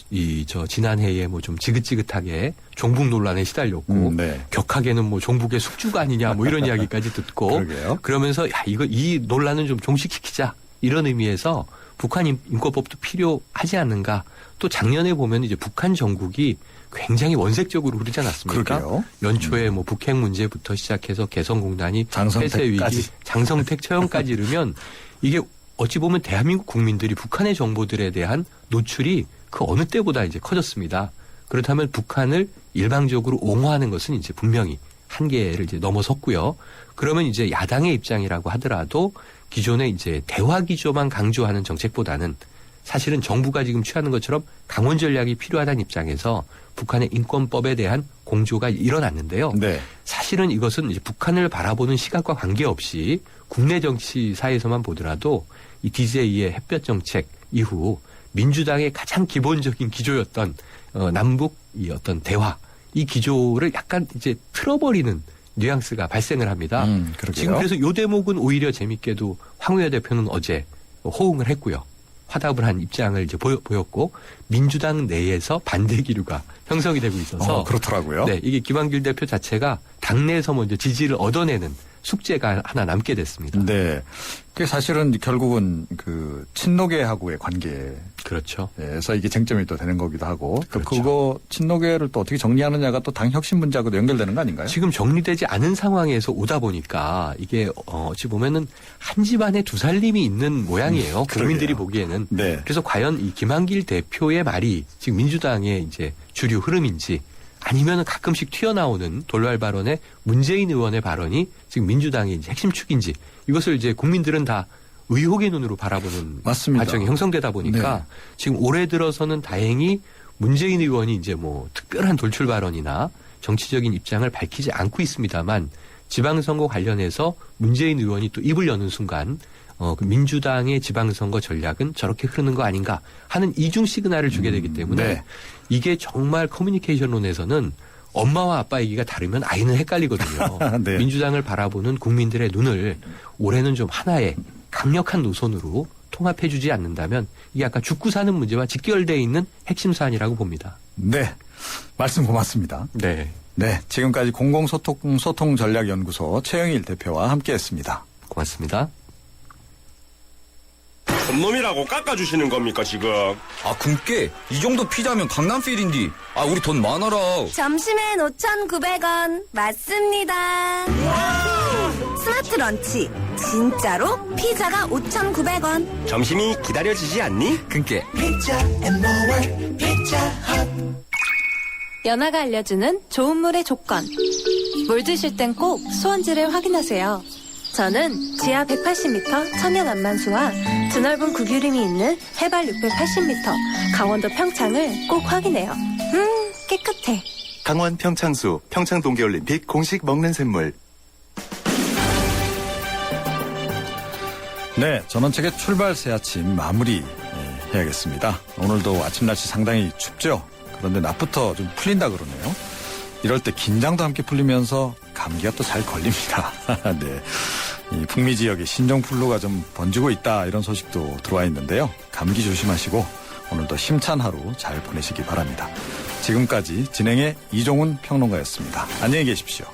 지난 회의에 좀 지긋지긋하게 종북 논란에 시달렸고 네. 격하게는 종북의 숙주가 아니냐 이런 이야기까지 듣고 그러게요. 그러면서 이 논란은 좀 종식시키자 이런 의미에서 북한 인권법도 필요하지 않는가. 또 작년에 보면 이제 북한 정국이 굉장히 원색적으로 흐르지 않았습니까? 그러게요. 연초에 북핵 문제부터 시작해서 개성공단이 장성택까지. 폐쇄 위기, 장성택 처형까지 이르면 이게 어찌 보면 대한민국 국민들이 북한의 정보들에 대한 노출이 그 어느 때보다 이제 커졌습니다. 그렇다면 북한을 일방적으로 옹호하는 것은 이제 분명히 한계를 이제 넘어섰고요. 그러면 이제 야당의 입장이라고 하더라도 기존의 이제 대화 기조만 강조하는 정책보다는 사실은 정부가 지금 취하는 것처럼 강원 전략이 필요하다는 입장에서 북한의 인권법에 대한 공조가 일어났는데요. 네. 사실은 이것은 이제 북한을 바라보는 시각과 관계없이 국내 정치사에서만 보더라도 이 DJ의 햇볕 정책 이후 민주당의 가장 기본적인 기조였던 남북 이 어떤 대화 이 기조를 약간 이제 틀어버리는 뉘앙스가 발생을 합니다. 지금 그래서 이 대목은 오히려 재밌게도 황우여 대표는 어제 호응을 했고요. 화답을 한 입장을 이제 보였고 민주당 내에서 반대 기류가 형성이 되고 있어서 그렇더라고요. 네, 이게 김한길 대표 자체가 당내에서 먼저 지지를 얻어내는 숙제가 하나 남게 됐습니다. 네. 그게 사실은 결국은 그 친노계하고의 관계. 그렇죠. 에서 이게 쟁점이 또 되는 거기도 하고. 그렇죠. 그거 친노계를 또 어떻게 정리하느냐가 또 당 혁신 문제하고도 연결되는 거 아닌가요? 지금 정리되지 않은 상황에서 오다 보니까 이게 어찌 보면은 한 집안에 두 살림이 있는 모양이에요. 국민들이 보기에는. 네. 그래서 과연 이 김한길 대표의 말이 지금 민주당의 이제 주류 흐름인지 아니면 가끔씩 튀어나오는 돌발 발언에 문재인 의원의 발언이 지금 민주당의 이제 핵심 축인지 이것을 이제 국민들은 다 의혹의 눈으로 바라보는 맞습니다. 과정이 형성되다 보니까 네. 지금 올해 들어서는 다행히 문재인 의원이 이제 특별한 돌출 발언이나 정치적인 입장을 밝히지 않고 있습니다만 지방선거 관련해서 문재인 의원이 또 입을 여는 순간 그 민주당의 지방선거 전략은 저렇게 흐르는 거 아닌가 하는 이중 시그널을 주게 되기 때문에 네. 이게 정말 커뮤니케이션론에서는 엄마와 아빠 얘기가 다르면 아이는 헷갈리거든요. 네. 민주당을 바라보는 국민들의 눈을 올해는 좀 하나의 강력한 노선으로 통합해 주지 않는다면 이게 아까 죽고 사는 문제와 직결되어 있는 핵심 사안이라고 봅니다. 네. 말씀 고맙습니다. 네. 네. 지금까지 공공소통전략연구소 최영일 대표와 함께했습니다. 고맙습니다. 놈이라고 깎아주시는 겁니까 지금? 굶게 이 정도 피자면 강남필인디. 우리 돈 많아라. 점심엔 5,900원 맞습니다. 스마트 런치 진짜로 피자가 5,900원. 점심이 기다려지지 않니? 그니까 피자 앤 모어 피자 헛. 연아가 알려주는 좋은 물의 조건. 물 드실 땐 꼭 수원지를 확인하세요. 저는 지하 180m 천연 안만수와 드넓은 구규림이 있는 해발 680m 강원도 평창을 꼭 확인해요. 깨끗해. 강원 평창수 평창 동계올림픽 공식 먹는 샘물. 네, 전원책의 출발 새 아침 마무리 해야겠습니다. 오늘도 아침 날씨 상당히 춥죠. 그런데 낮부터 좀 풀린다 그러네요. 이럴 때 긴장도 함께 풀리면서 감기가 또 잘 걸립니다. 네, 이 북미 지역에 신종플루가 좀 번지고 있다 이런 소식도 들어와 있는데요. 감기 조심하시고 오늘도 힘찬 하루 잘 보내시기 바랍니다. 지금까지 진행의 이종훈 평론가였습니다. 안녕히 계십시오.